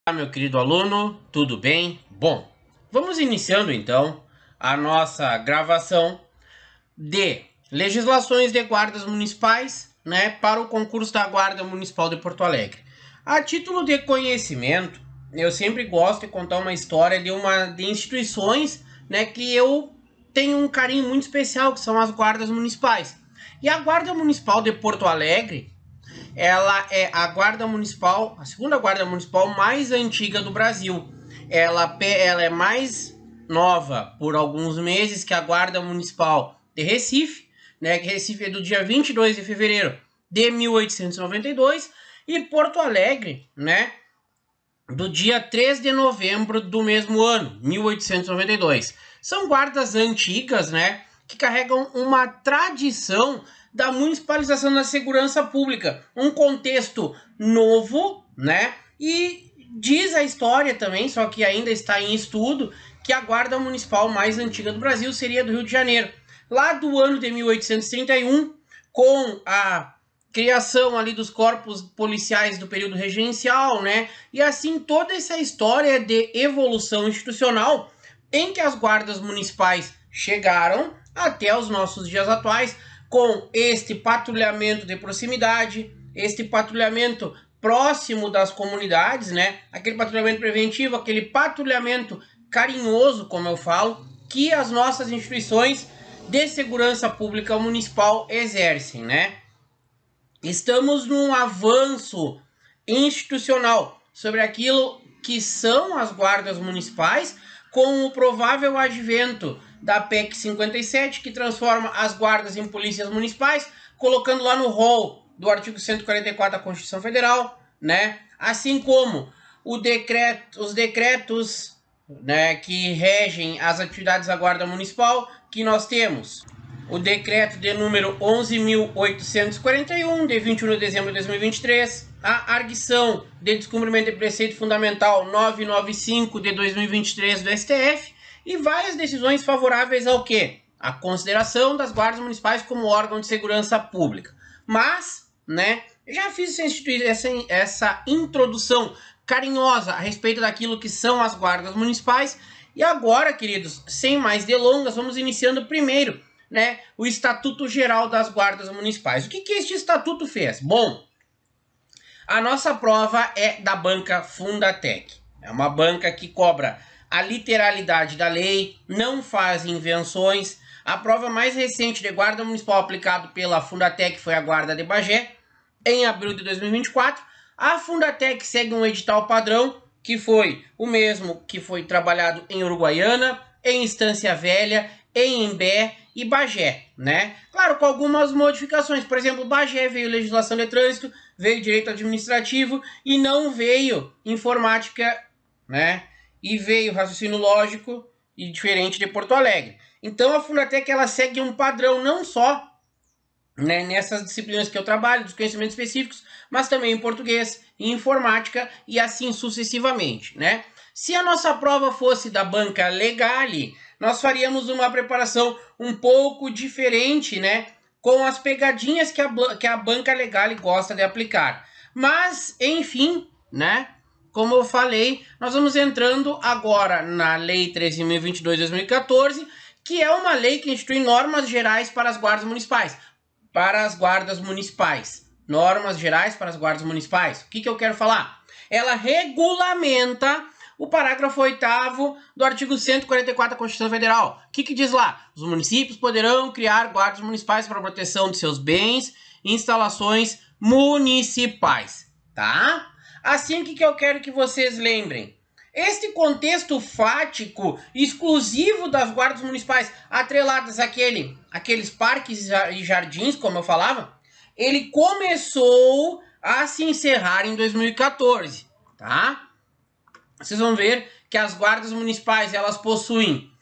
Olá, meu querido aluno, tudo bem? Bom, vamos iniciando então a nossa gravação de legislações de guardas municipais, para o concurso da Guarda Municipal de Porto Alegre. A título de conhecimento, eu sempre gosto de contar uma história de instituições, que eu tenho um carinho muito especial, que são as guardas municipais. E a Guarda Municipal de Porto Alegre, ela é a guarda municipal, a segunda guarda municipal mais antiga do Brasil. Ela é mais nova por alguns meses que a guarda municipal de Recife, que Recife é do dia 22 de fevereiro de 1892, e Porto Alegre, do dia 3 de novembro do mesmo ano, 1892. São guardas antigas, que carregam uma tradição da municipalização da segurança pública, um contexto novo, e diz a história também, só que ainda está em estudo, que a guarda municipal mais antiga do Brasil seria do Rio de Janeiro. Lá do ano de 1831, com a criação ali dos corpos policiais do período regencial, e assim toda essa história de evolução institucional em que as guardas municipais chegaram até os nossos dias atuais, com este patrulhamento de proximidade, este patrulhamento próximo das comunidades, aquele patrulhamento preventivo, aquele patrulhamento carinhoso, como eu falo, que as nossas instituições de segurança pública municipal exercem, Estamos num avanço institucional sobre aquilo que são as guardas municipais, com o provável advento da PEC 57, que transforma as guardas em polícias municipais, colocando lá no rol do artigo 144 da Constituição Federal, assim como os decretos que regem as atividades da Guarda Municipal, que nós temos o decreto de número 11.841, de 21 de dezembro de 2023, a arguição de descumprimento de preceito fundamental 995 de 2023 do STF, e várias decisões favoráveis ao quê? A consideração das guardas municipais como órgão de segurança pública. Mas, já fiz essa introdução carinhosa a respeito daquilo que são as guardas municipais, e agora, queridos, sem mais delongas, vamos iniciando primeiro, o Estatuto Geral das Guardas Municipais. O que este estatuto fez? Bom, a nossa prova é da banca Fundatec. É uma banca que cobra a literalidade da lei, não faz invenções. A prova mais recente de guarda municipal aplicado pela Fundatec foi a Guarda de Bagé, em abril de 2024. A Fundatec segue um edital padrão, que foi o mesmo que foi trabalhado em Uruguaiana, em Estância Velha, em Imbé e Bagé, Claro, com algumas modificações. Por exemplo, Bagé veio legislação de trânsito, veio direito administrativo e não veio informática, e veio raciocínio lógico, e diferente de Porto Alegre. Então a Fundatec, ela segue um padrão não só nessas disciplinas que eu trabalho, dos conhecimentos específicos, mas também em português, em informática e assim sucessivamente, Se a nossa prova fosse da banca Legale, nós faríamos uma preparação um pouco diferente, com as pegadinhas que a banca Legale gosta de aplicar. Mas, enfim, como eu falei, nós vamos entrando agora na Lei 13.022 de 2014, que é uma lei que institui normas gerais para as guardas municipais. Normas gerais para as guardas municipais. O que eu quero falar? Ela regulamenta o parágrafo 8º do artigo 144 da Constituição Federal. O que diz lá? Os municípios poderão criar guardas municipais para a proteção de seus bens e instalações municipais, tá? Assim, o que eu quero que vocês lembrem? Este contexto fático exclusivo das guardas municipais, atreladas àqueles parques e jardins, como eu falava, ele começou a se encerrar em 2014, tá? Vocês vão ver que as guardas municipais, elas possuem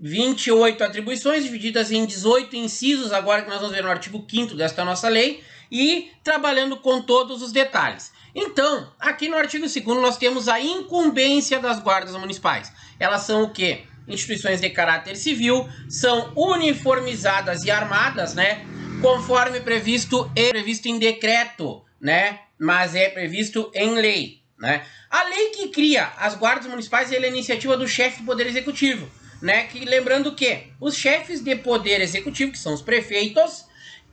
28 atribuições, divididas em 18 incisos, agora que nós vamos ver no artigo 5º desta nossa lei, e trabalhando com todos os detalhes. Então, aqui no artigo 2º nós temos a incumbência das guardas municipais. Elas são o quê? Instituições de caráter civil, são uniformizadas e armadas, conforme previsto em decreto, mas é previsto em lei, né? A lei que cria as guardas municipais é a iniciativa do chefe do Poder Executivo, né? Que, lembrando que os chefes de Poder Executivo, que são os prefeitos,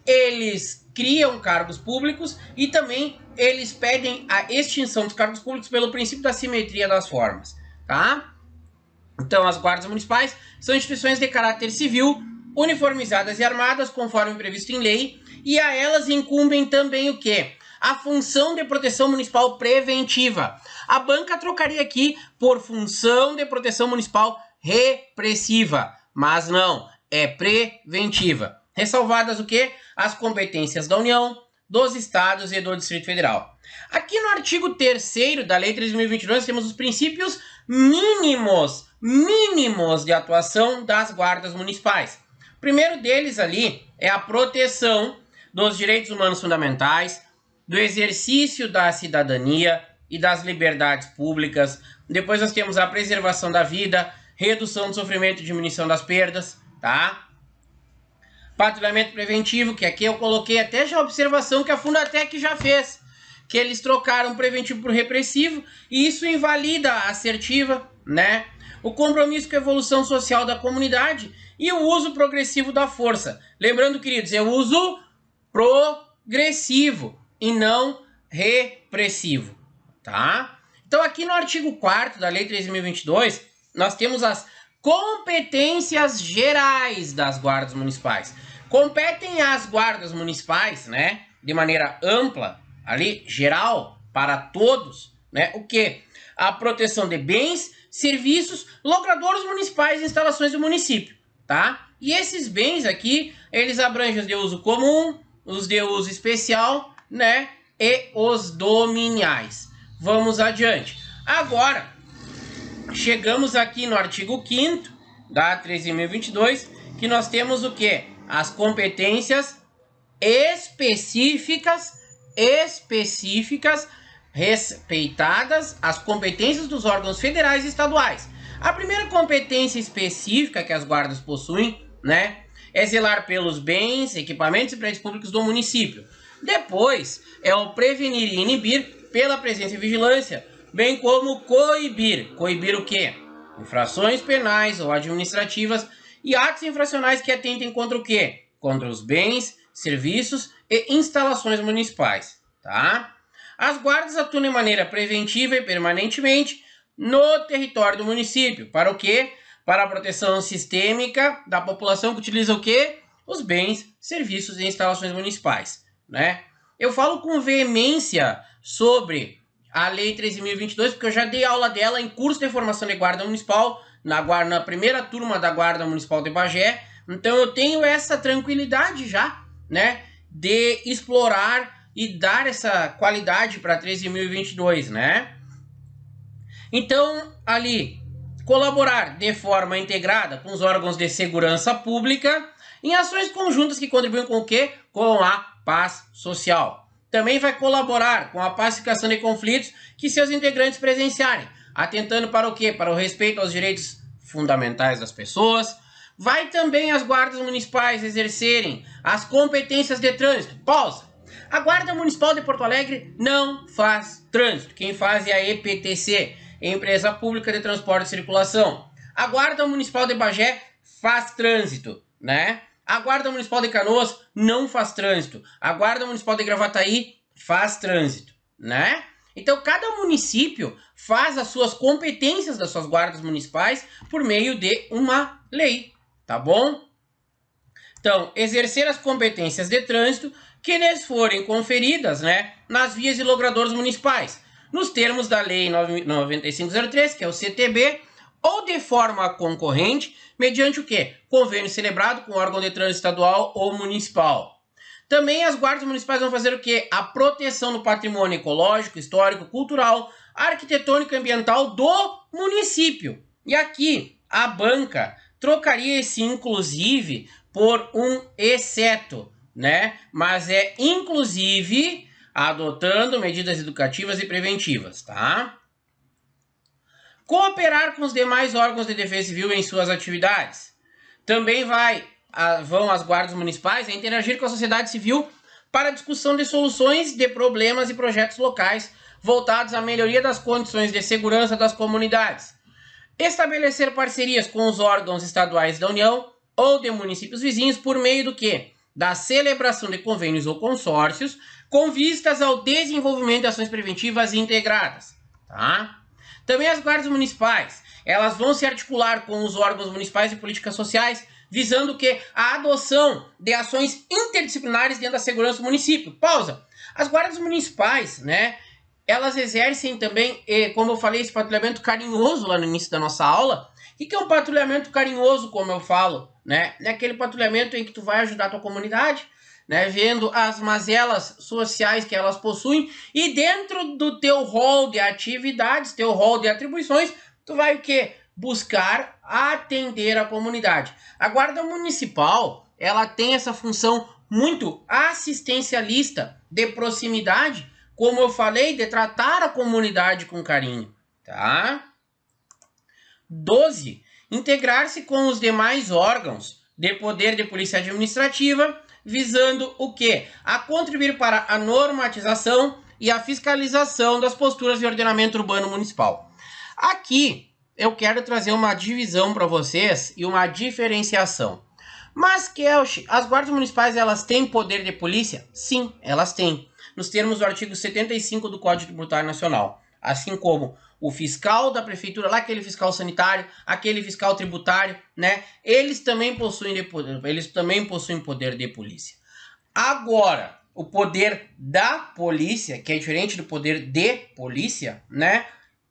eles criam cargos públicos e também eles pedem a extinção dos cargos públicos pelo princípio da simetria das formas, tá? Então, as guardas municipais são instituições de caráter civil, uniformizadas e armadas, conforme previsto em lei, e a elas incumbem também o quê? A função de proteção municipal preventiva. A banca trocaria aqui por função de proteção municipal repressiva, mas não, é preventiva. Ressalvadas o quê? As competências da União, dos Estados e do Distrito Federal. Aqui no artigo 3º da Lei 3.022 temos os princípios mínimos de atuação das guardas municipais. O primeiro deles ali é a proteção dos direitos humanos fundamentais, do exercício da cidadania e das liberdades públicas. Depois nós temos a preservação da vida, redução do sofrimento e diminuição das perdas, tá? Patrulhamento preventivo, que aqui eu coloquei até já a observação que a Fundatec já fez, que eles trocaram preventivo por repressivo, e isso invalida a assertiva, né? O compromisso com a evolução social da comunidade e o uso progressivo da força. Lembrando, queridos, é o uso progressivo e não repressivo, tá? Então, aqui no artigo 4º da Lei 3.022, nós temos as competências gerais das guardas municipais. Competem às guardas municipais, né, de maneira ampla, ali, geral, para todos, né, o quê? A proteção de bens, serviços, logradouros municipais e instalações do município, tá? E esses bens aqui, eles abrangem os de uso comum, os de uso especial, né, e os dominiais. Vamos adiante. Agora, chegamos aqui no artigo 5º da 13.022, que nós temos o quê? As competências específicas, respeitadas as competências dos órgãos federais e estaduais. A primeira competência específica que as guardas possuem, né, é zelar pelos bens, equipamentos e prédios públicos do município. Depois, é o prevenir e inibir pela presença e vigilância, bem como coibir. Coibir o quê? Infrações penais ou administrativas e atos infracionais que atentem contra o quê? Contra os bens, serviços e instalações municipais, tá? As guardas atuam de maneira preventiva e permanentemente no território do município. Para o quê? Para a proteção sistêmica da população que utiliza o quê? Os bens, serviços e instalações municipais, né? Eu falo com veemência sobre a Lei 13.022, porque eu já dei aula dela em curso de formação de guarda municipal, na primeira turma da Guarda Municipal de Bagé. Então eu tenho essa tranquilidade já, né, de explorar e dar essa qualidade para 13.022, né? Então, ali, colaborar de forma integrada com os órgãos de segurança pública em ações conjuntas que contribuem com o quê? Com a paz social. Também vai colaborar com a pacificação de conflitos que seus integrantes presenciarem, atentando para o quê? Para o respeito aos direitos fundamentais das pessoas. Vai também as guardas municipais exercerem as competências de trânsito. Pausa. A Guarda Municipal de Porto Alegre não faz trânsito. Quem faz é a EPTC, Empresa Pública de Transporte e Circulação. A Guarda Municipal de Bagé faz trânsito, né? A Guarda Municipal de Canoas não faz trânsito. A Guarda Municipal de Gravataí faz trânsito, né? Então, cada município faz as suas competências das suas guardas municipais por meio de uma lei, tá bom? Então, exercer as competências de trânsito que lhes forem conferidas, né, nas vias e logradouros municipais, nos termos da Lei 9503, que é o CTB, ou de forma concorrente, mediante o quê? Convênio celebrado com órgão de trânsito estadual ou municipal. Também as guardas municipais vão fazer o quê? A proteção do patrimônio ecológico, histórico, cultural, arquitetônico e ambiental do município. E aqui, a banca trocaria esse inclusive por um exceto, né? Mas é inclusive adotando medidas educativas e preventivas, tá? Cooperar com os demais órgãos de defesa civil em suas atividades. Também vão as guardas municipais interagir com a sociedade civil para a discussão de soluções de problemas e projetos locais voltados à melhoria das condições de segurança das comunidades. Estabelecer parcerias com os órgãos estaduais da União ou de municípios vizinhos por meio do quê? Da celebração de convênios ou consórcios com vistas ao desenvolvimento de ações preventivas integradas. Tá? Também as guardas municipais, elas vão se articular com os órgãos municipais de políticas sociais, visando que a adoção de ações interdisciplinares dentro da segurança do município. Pausa. As guardas municipais, né, elas exercem também, como eu falei, esse patrulhamento carinhoso lá no início da nossa aula. O que é um patrulhamento carinhoso, como eu falo? Né? É aquele patrulhamento em que tu vai ajudar a tua comunidade, né, vendo as mazelas sociais que elas possuem, e dentro do teu rol de atividades, teu rol de atribuições, tu vai o quê? Buscar atender a comunidade. A guarda municipal, ela tem essa função muito assistencialista, de proximidade, como eu falei, de tratar a comunidade com carinho, tá? 12. Integrar-se com os demais órgãos de poder de polícia administrativa, visando o quê? A contribuir para a normatização e a fiscalização das posturas de ordenamento urbano municipal. Aqui eu quero trazer uma divisão para vocês e uma diferenciação. Mas, Kelch, as guardas municipais, elas têm poder de polícia? Sim, elas têm. Nos termos do artigo 75 do Código Tributário Nacional. Assim como o fiscal da prefeitura, lá aquele fiscal sanitário, aquele fiscal tributário, né? Eles também possuem poder de polícia. Agora, o poder da polícia, que é diferente do poder de polícia, né?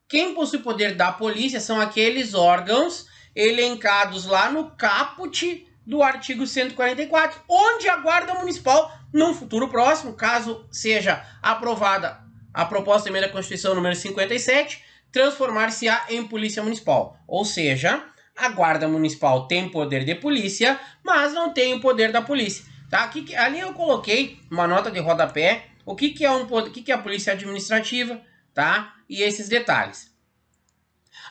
Quem possui poder da polícia são aqueles órgãos elencados lá no caput do artigo 144, onde a Guarda Municipal, num futuro próximo, caso seja aprovada a proposta de emenda à Constituição número 57, transformar-se-á em Polícia Municipal. Ou seja, a Guarda Municipal tem poder de polícia, mas não tem o poder da polícia. Tá? Aqui, ali eu coloquei uma nota de rodapé, o que é a Polícia Administrativa, tá? E esses detalhes.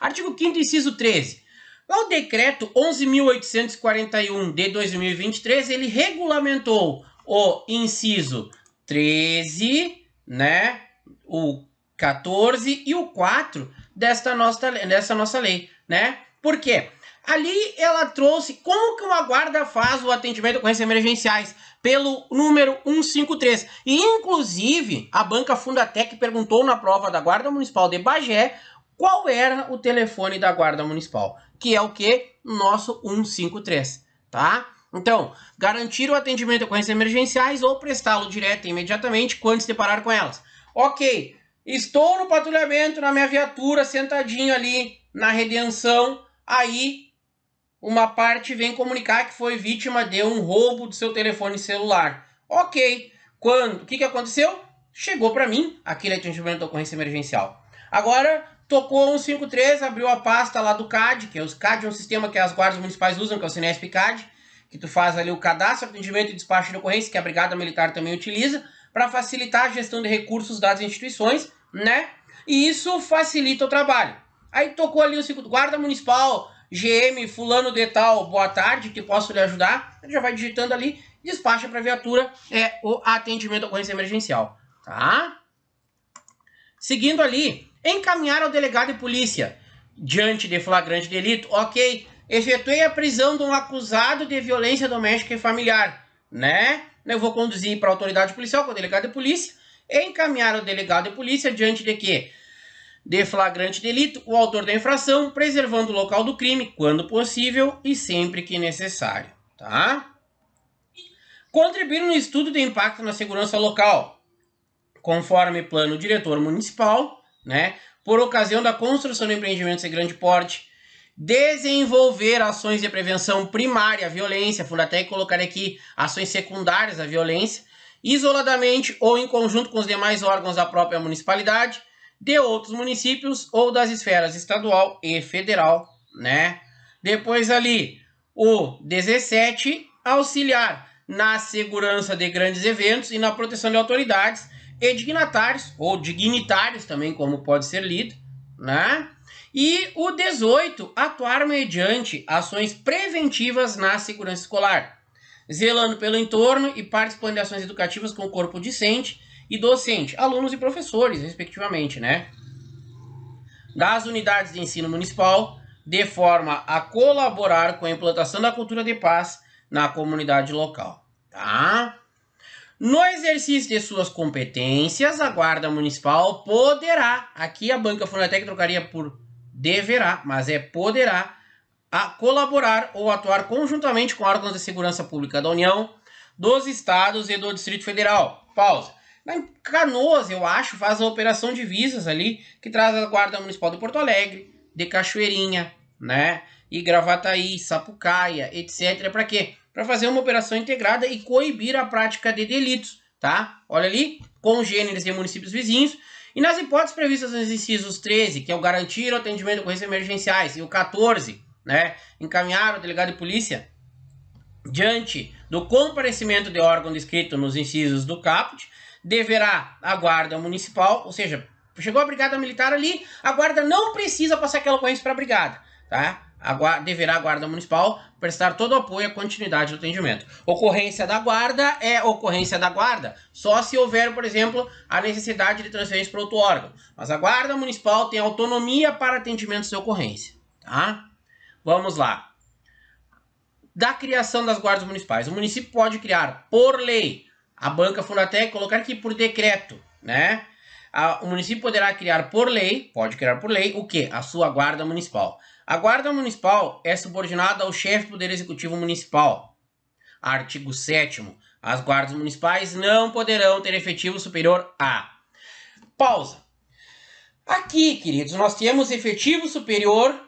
Artigo 5º, inciso 13. O decreto 11.841 de 2023, ele regulamentou o inciso 13, né, o 14 e o 4 dessa nossa lei, né? Por quê? Ali ela trouxe como que uma guarda faz o atendimento de ocorrências emergenciais pelo número 153. E, inclusive, a banca Fundatec perguntou na prova da Guarda Municipal de Bagé qual era o telefone da Guarda Municipal, que é o que? Nosso 153, tá? Então, garantir o atendimento de ocorrências emergenciais ou prestá-lo direto e imediatamente quando se deparar com elas. Ok, estou no patrulhamento na minha viatura, sentadinho ali na redenção, aí uma parte vem comunicar que foi vítima de um roubo do seu telefone celular. Ok, quando? O que aconteceu? Chegou para mim aquele atendimento de ocorrência emergencial. Agora, tocou 153, abriu a pasta lá do CAD, que é o CAD é um sistema que as guardas municipais usam, que é o Cinesp CAD, que tu faz ali o cadastro, atendimento e despacho de ocorrência, que a Brigada Militar também utiliza, para facilitar a gestão de recursos das instituições, né? E isso facilita o trabalho. Aí tocou ali o 5 Guarda Municipal, GM, fulano de tal, boa tarde, que posso lhe ajudar? Ele já vai digitando ali, despacha para a viatura, o atendimento à ocorrência emergencial, tá? Seguindo ali, encaminhar ao delegado de polícia, diante de flagrante delito, ok, efetuei a prisão de um acusado de violência doméstica e familiar, né? Eu vou conduzir para a autoridade policial, com o delegado de polícia, encaminhar ao delegado de polícia, diante de quê? De flagrante delito, o autor da infração, preservando o local do crime, quando possível e sempre que necessário, tá? Contribuir no estudo de impacto na segurança local, conforme plano diretor municipal, né? Por ocasião da construção de empreendimentos de grande porte, desenvolver ações de prevenção primária à violência, Fundatec colocar aqui ações secundárias à violência, isoladamente ou em conjunto com os demais órgãos da própria municipalidade, de outros municípios ou das esferas estadual e federal, né? Depois ali, o 17, auxiliar na segurança de grandes eventos e na proteção de autoridades e dignatários, ou dignitários também, como pode ser lido, né? E o 18, atuar mediante ações preventivas na segurança escolar, zelando pelo entorno e participando de ações educativas com o corpo discente e docente, alunos e professores, respectivamente, né? Das unidades de ensino municipal, de forma a colaborar com a implantação da cultura de paz na comunidade local, tá? No exercício de suas competências, a Guarda Municipal poderá, aqui a Banca Fundatec trocaria por deverá, mas é poderá, a colaborar ou atuar conjuntamente com órgãos de segurança pública da União, dos estados e do Distrito Federal. Pausa. Em Canoas, eu acho, faz a operação de visas ali, que traz a Guarda Municipal de Porto Alegre, de Cachoeirinha, né? E Gravataí, Sapucaia, etc. Para quê? Para fazer uma operação integrada e coibir a prática de delitos, tá? Olha ali, congêneres de municípios vizinhos. E nas hipóteses previstas nos incisos 13, que é o garantir o atendimento de ocorrências emergenciais, e o 14, né? Encaminhar o delegado de polícia diante do comparecimento de órgão descrito nos incisos do caput, deverá a Guarda Municipal, ou seja, chegou a Brigada Militar ali, a Guarda não precisa passar aquela ocorrência para a Brigada, tá? Deverá a Guarda Municipal prestar todo o apoio à continuidade do atendimento. Ocorrência da Guarda é ocorrência da Guarda, só se houver, por exemplo, a necessidade de transferência para outro órgão. Mas a Guarda Municipal tem autonomia para atendimento de ocorrência, tá? Vamos lá. Da criação das guardas municipais. O município pode criar por lei. A Banca Fundatec colocar aqui por decreto, né? O município poderá criar por lei, pode criar por lei, o quê? A sua guarda municipal. A guarda municipal é subordinada ao chefe do Poder Executivo Municipal. Artigo 7º. As guardas municipais não poderão ter efetivo superior a... Pausa. Aqui, queridos, nós temos efetivo superior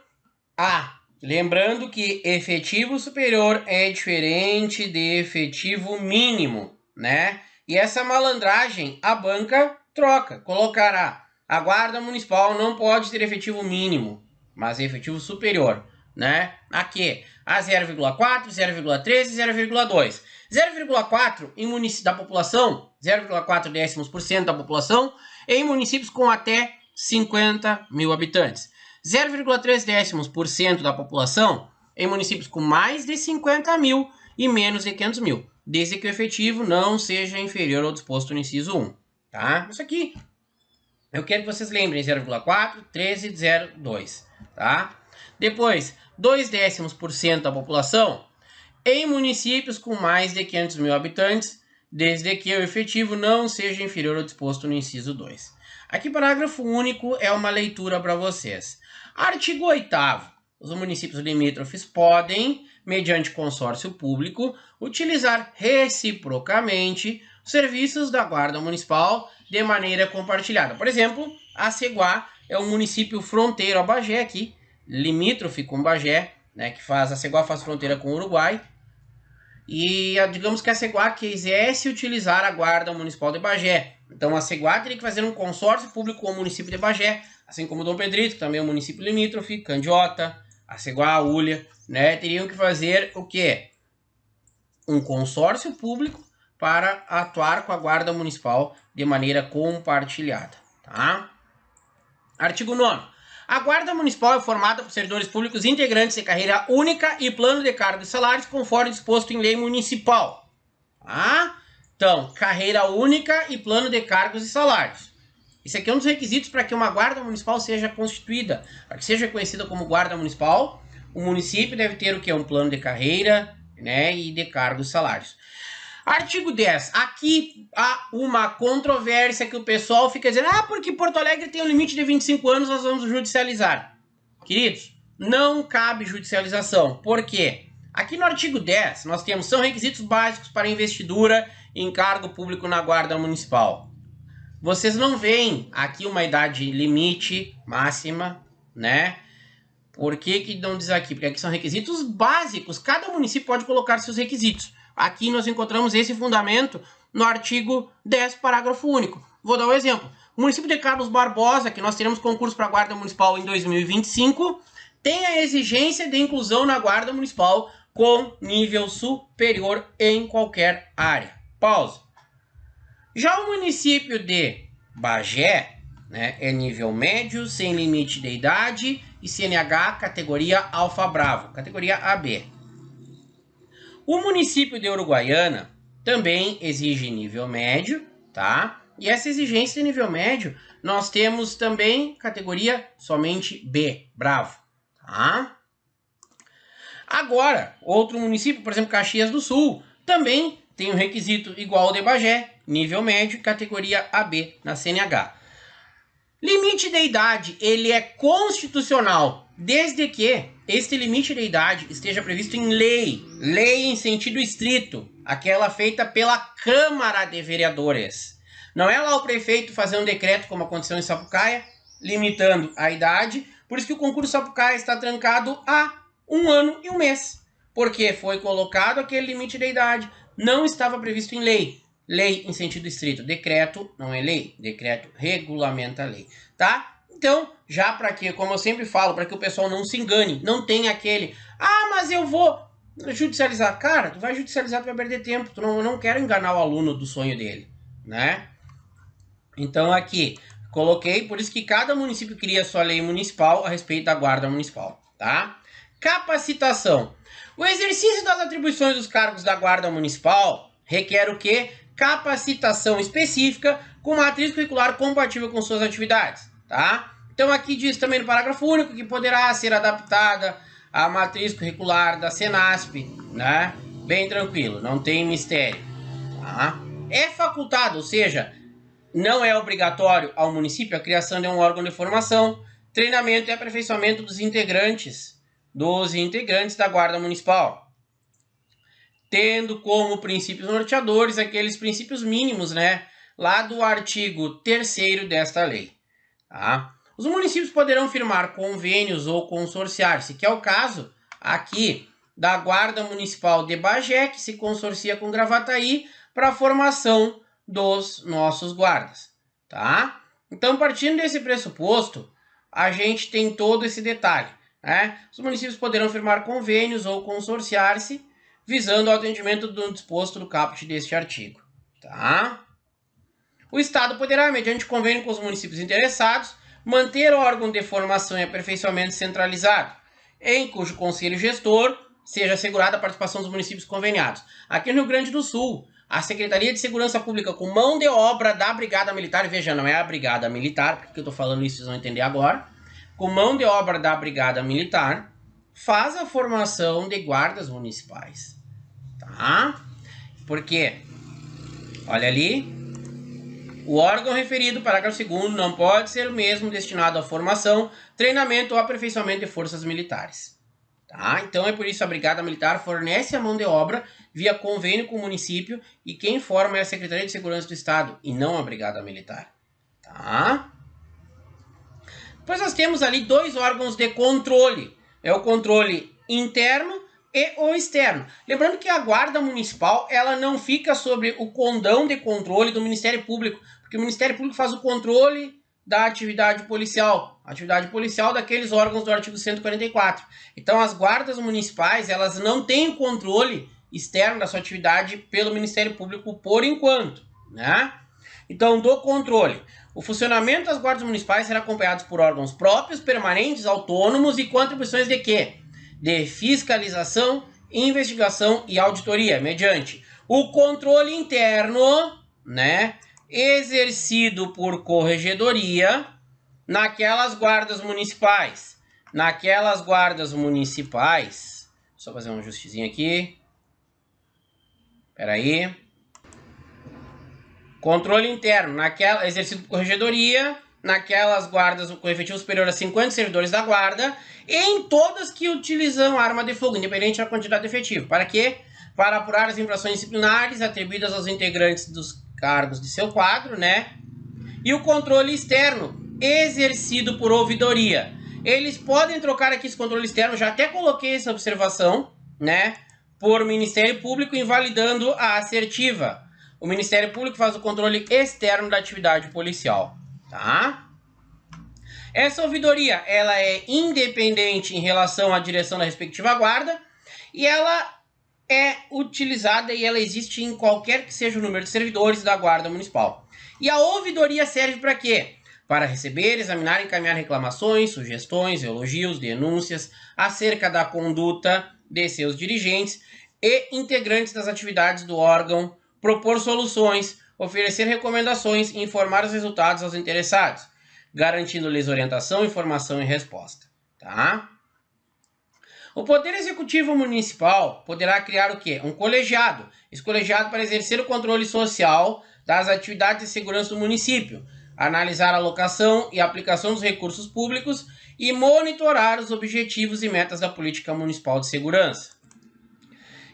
a... Lembrando que efetivo superior é diferente de efetivo mínimo, né? E essa malandragem a banca troca, colocará. A guarda municipal não pode ter efetivo mínimo, mas efetivo superior, né? Aqui, a 0,4, 0,13 e 0,2. 0,4 em municípios da população, 0,4 décimos% da população, em municípios com até 50 mil habitantes. 0,3 décimos% da população em municípios com mais de 50 mil e menos de 500 mil, desde que o efetivo não seja inferior ao disposto no inciso 1. Tá? Isso aqui, eu quero que vocês lembrem, 0,4, 13, 0,2. Tá? Depois, 2 décimos% da população em municípios com mais de 500 mil habitantes, desde que o efetivo não seja inferior ao disposto no inciso 2. Aqui, parágrafo único é uma leitura para vocês. Artigo 8º. Os municípios limítrofes podem, mediante consórcio público, utilizar reciprocamente os serviços da Guarda Municipal de maneira compartilhada. Por exemplo, a Ceguá é um município fronteiro a Bagé aqui, limítrofe com Bagé, né, que a Ceguá faz fronteira com o Uruguai. E digamos que a Ceguá quisesse utilizar a Guarda Municipal de Bagé. Então a Ceguá teria que fazer um consórcio público com o município de Bagé, assim como Dom Pedrito, que também é um município limítrofe, Candiota, a Ceguá, a Ulha, né? Teriam que fazer o quê? Um consórcio público para atuar com a Guarda Municipal de maneira compartilhada, tá? Artigo 9º. A Guarda Municipal é formada por servidores públicos integrantes de carreira única e plano de cargos e salários conforme disposto em lei municipal. Tá? Então, carreira única e plano de cargos e salários. Isso aqui é um dos requisitos para que uma Guarda Municipal seja constituída. Para que seja conhecida como Guarda Municipal, o município deve ter o que? Um plano de carreira, né, e de cargos e salários. Artigo 10. Aqui há uma controvérsia que o pessoal fica dizendo: ah, porque Porto Alegre tem um limite de 25 anos, nós vamos judicializar. Queridos, não cabe judicialização. Por quê? Aqui no artigo 10, nós temos, são requisitos básicos para investidura em cargo público na Guarda Municipal. Vocês não veem aqui uma idade limite máxima, né? Por que não diz aqui? Porque aqui são requisitos básicos. Cada município pode colocar seus requisitos. Aqui nós encontramos esse fundamento no artigo 10, parágrafo único. Vou dar um exemplo. O município de Carlos Barbosa, que nós teremos concurso para a Guarda Municipal em 2025, tem a exigência de inclusão na Guarda Municipal com nível superior em qualquer área. Pausa. Já o município de Bagé, né, é nível médio, sem limite de idade e CNH categoria Alfa Bravo, categoria AB. O município de Uruguaiana também exige nível médio, tá? E essa exigência de nível médio, nós temos também categoria somente B, bravo, tá? Agora, outro município, por exemplo, Caxias do Sul, também tem um requisito igual ao de Bagé, nível médio, categoria AB na CNH. Limite de idade, ele é constitucional, desde que este limite de idade esteja previsto em lei, lei em sentido estrito, aquela feita pela Câmara de Vereadores. Não é lá o prefeito fazer um decreto, como aconteceu em Sapucaia, limitando a idade, por isso que o concurso Sapucaia está trancado há 1 ano e 1 mês, porque foi colocado aquele limite de idade, não estava previsto em lei. Lei em sentido estrito, decreto não é lei, decreto regulamenta a lei, tá? Então, já para que, como eu sempre falo, para que o pessoal não se engane, não tem aquele, mas eu vou judicializar. Cara, tu vai judicializar, tu vai perder tempo, tu não quero enganar o aluno do sonho dele, né? Então aqui, coloquei, por isso que cada município cria sua lei municipal a respeito da guarda municipal, tá? Capacitação. O exercício das atribuições dos cargos da guarda municipal requer o quê? Capacitação específica com matriz curricular compatível com suas atividades, tá? Então aqui diz também no parágrafo único que poderá ser adaptada a matriz curricular da Senasp, né? Bem tranquilo, não tem mistério, tá? É facultado, ou seja, não é obrigatório ao município a criação de um órgão de formação, treinamento e aperfeiçoamento dos integrantes da Guarda Municipal, tendo como princípios norteadores aqueles princípios mínimos, né, lá do artigo 3º desta lei. Tá? Os municípios poderão firmar convênios ou consorciar-se, que é o caso aqui da Guarda Municipal de Bagé, que se consorcia com Gravataí para a formação dos nossos guardas, tá? Então, partindo desse pressuposto, a gente tem todo esse detalhe, né? Os municípios poderão firmar convênios ou consorciar-se, visando o atendimento do disposto do caput deste artigo, tá? O Estado poderá, mediante convênio com os municípios interessados, manter órgão de formação e aperfeiçoamento centralizado, em cujo conselho gestor seja assegurada a participação dos municípios conveniados. Aqui no Rio Grande do Sul, a Secretaria de Segurança Pública, com mão de obra da Brigada Militar, veja, não é a Brigada Militar, porque eu estou falando isso, vocês vão entender agora, com mão de obra da Brigada Militar, faz a formação de guardas municipais, tá? Porque, olha ali, o órgão referido, parágrafo 2º, não pode ser o mesmo destinado à formação, treinamento ou aperfeiçoamento de forças militares. Tá? Então é por isso que a Brigada Militar fornece a mão de obra via convênio com o município e quem forma é a Secretaria de Segurança do Estado e não a Brigada Militar. Tá? Depois nós temos ali 2 órgãos de controle. É o controle interno e o externo. Lembrando que a Guarda Municipal ela não fica sobre o condão de controle do Ministério Público, porque o Ministério Público faz o controle da atividade policial daqueles órgãos do artigo 144. Então as guardas municipais, elas não têm controle externo da sua atividade pelo Ministério Público por enquanto, né? Então, do controle, o funcionamento das guardas municipais será acompanhado por órgãos próprios, permanentes, autônomos e com atribuições de quê? De fiscalização, investigação e auditoria, mediante o controle interno, né? Exercido por corregedoria naquelas guardas municipais. Só fazer um ajustezinho aqui. Espera aí. Controle interno, exercido por corregedoria, naquelas guardas com efetivo superior a 50 servidores da guarda, e em todas que utilizam arma de fogo, independente da quantidade de efetivo. Para quê? Para apurar as infrações disciplinares atribuídas aos integrantes dos cargos de seu quadro, né? E o controle externo, exercido por ouvidoria. Eles podem trocar aqui esse controle externo, já até coloquei essa observação, né? Por Ministério Público, invalidando a assertiva. O Ministério Público faz o controle externo da atividade policial, tá? Essa ouvidoria, ela é independente em relação à direção da respectiva guarda e ela é utilizada e ela existe em qualquer que seja o número de servidores da Guarda Municipal. E a ouvidoria serve para quê? Para receber, examinar e encaminhar reclamações, sugestões, elogios, denúncias acerca da conduta de seus dirigentes e integrantes das atividades do órgão, propor soluções, oferecer recomendações e informar os resultados aos interessados, garantindo-lhes orientação, informação e resposta. Tá? O Poder Executivo Municipal poderá criar o quê? Um colegiado. Esse colegiado para exercer o controle social das atividades de segurança do município, analisar a alocação e aplicação dos recursos públicos e monitorar os objetivos e metas da política municipal de segurança.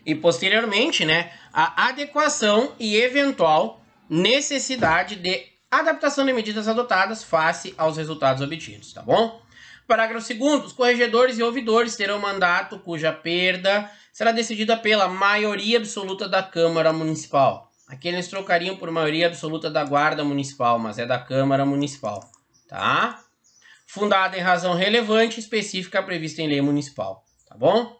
E posteriormente, né, a adequação e eventual necessidade de adaptação de medidas adotadas face aos resultados obtidos, tá bom? Parágrafo 2º, os corregedores e ouvidores terão mandato cuja perda será decidida pela maioria absoluta da Câmara Municipal. Aqui eles trocariam por maioria absoluta da Guarda Municipal, mas é da Câmara Municipal, tá? Fundada em razão relevante específica prevista em lei municipal, tá bom?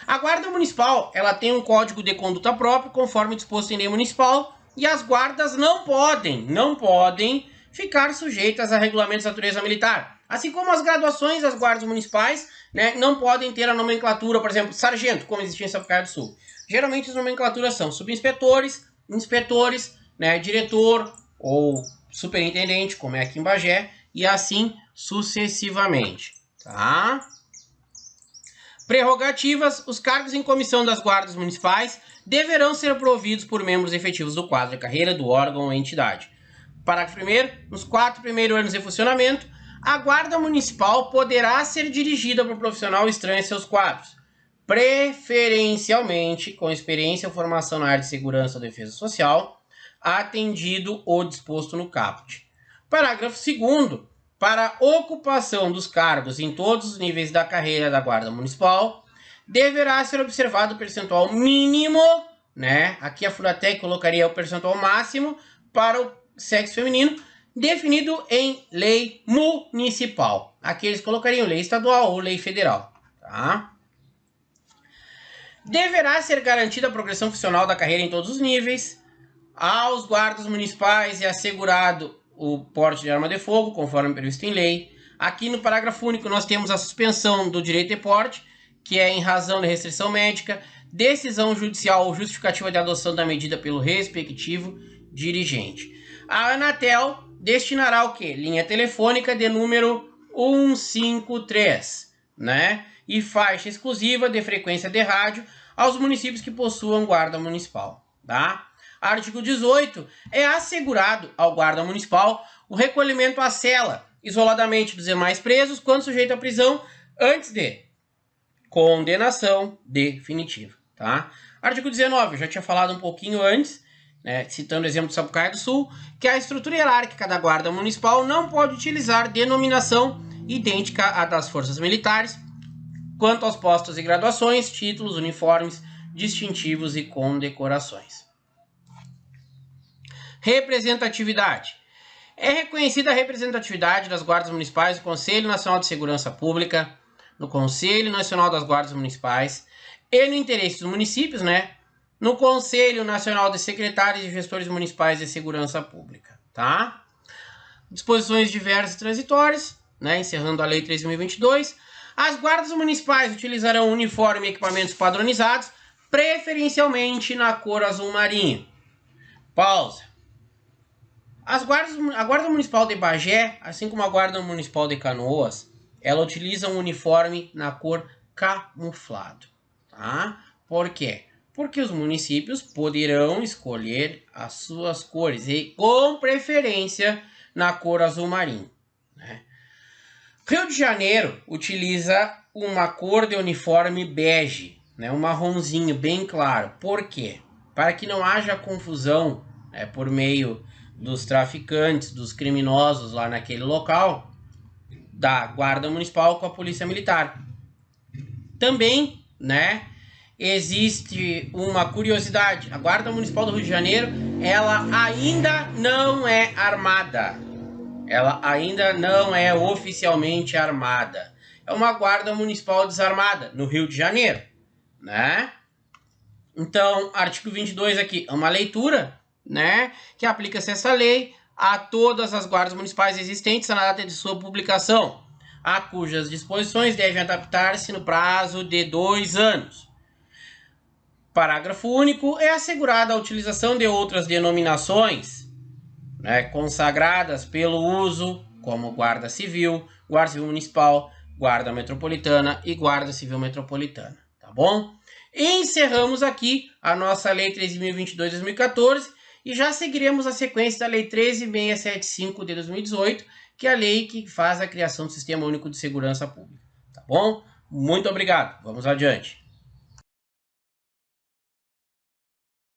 A Guarda Municipal, ela tem um código de conduta próprio, conforme disposto em lei municipal, e as guardas não podem ficar sujeitas a regulamentos de natureza militar. Assim como as graduações das guardas municipais, né, não podem ter a nomenclatura, por exemplo, sargento, como existia em Sapucaia do Sul. Geralmente as nomenclaturas são subinspetores, inspetores, né, diretor ou superintendente, como é aqui em Bagé, e assim sucessivamente, tá? Prerrogativas: os cargos em comissão das guardas municipais deverão ser providos por membros efetivos do quadro de carreira do órgão ou entidade. Parágrafo 1º, nos 4 primeiros anos de funcionamento, a guarda municipal poderá ser dirigida por profissional estranho a seus quadros, preferencialmente com experiência ou formação na área de segurança ou defesa social, atendido o disposto no caput. Parágrafo 2º, para ocupação dos cargos em todos os níveis da carreira da Guarda Municipal, deverá ser observado o percentual mínimo, né? Aqui a Fundatec colocaria o percentual máximo para o sexo feminino, definido em lei municipal. Aqui eles colocariam lei estadual ou lei federal, tá? Deverá ser garantida a progressão funcional da carreira em todos os níveis. Aos guardas municipais é assegurado o porte de arma de fogo, conforme previsto em lei. Aqui no parágrafo único nós temos a suspensão do direito de porte, que é em razão de restrição médica, decisão judicial ou justificativa de adoção da medida pelo respectivo dirigente. A Anatel destinará o quê? Linha telefônica de número 153, né? E faixa exclusiva de frequência de rádio aos municípios que possuam guarda municipal, tá? Artigo 18. É assegurado ao guarda municipal o recolhimento à cela, isoladamente dos demais presos, quando sujeito à prisão, antes de condenação definitiva, tá? Artigo 19. Eu já tinha falado um pouquinho antes, né, citando o exemplo de Sapucaia do Sul, que a estrutura hierárquica da guarda municipal não pode utilizar denominação idêntica à das forças militares, quanto aos postos e graduações, títulos, uniformes, distintivos e condecorações. Representatividade. É reconhecida a representatividade das guardas municipais no Conselho Nacional de Segurança Pública, no Conselho Nacional das Guardas Municipais e no interesse dos municípios, né? No Conselho Nacional de Secretários e Gestores Municipais de Segurança Pública, tá? Disposições diversas e transitórias, né? Encerrando a Lei 3.022. As guardas municipais utilizarão uniforme e equipamentos padronizados, preferencialmente na cor azul marinho. Pausa. A Guarda Municipal de Bagé, assim como a Guarda Municipal de Canoas, ela utiliza um uniforme na cor camuflado, tá? Por quê? Porque os municípios poderão escolher as suas cores e com preferência na cor azul marinho, né? Rio de Janeiro utiliza uma cor de uniforme bege, né? Um marronzinho bem claro. Por quê? Para que não haja confusão, né, por meio dos traficantes, dos criminosos lá naquele local, da Guarda Municipal com a Polícia Militar. Também, né, existe uma curiosidade. A Guarda Municipal do Rio de Janeiro, ela ainda não é armada. Ela ainda não é oficialmente armada. É uma Guarda Municipal desarmada no Rio de Janeiro, né? Então, artigo 22 aqui, é uma leitura, né, que aplica-se essa lei a todas as guardas municipais existentes na data de sua publicação, a cujas disposições devem adaptar-se no prazo de 2 anos. Parágrafo único. É assegurada a utilização de outras denominações né, consagradas pelo uso como Guarda Civil Municipal, Guarda Metropolitana e Guarda Civil Metropolitana, tá bom? E encerramos aqui a nossa Lei 13.022/2014 e já seguiremos a sequência da Lei 13.675 de 2018, que é a lei que faz a criação do Sistema Único de Segurança Pública, tá bom? Muito obrigado, vamos adiante.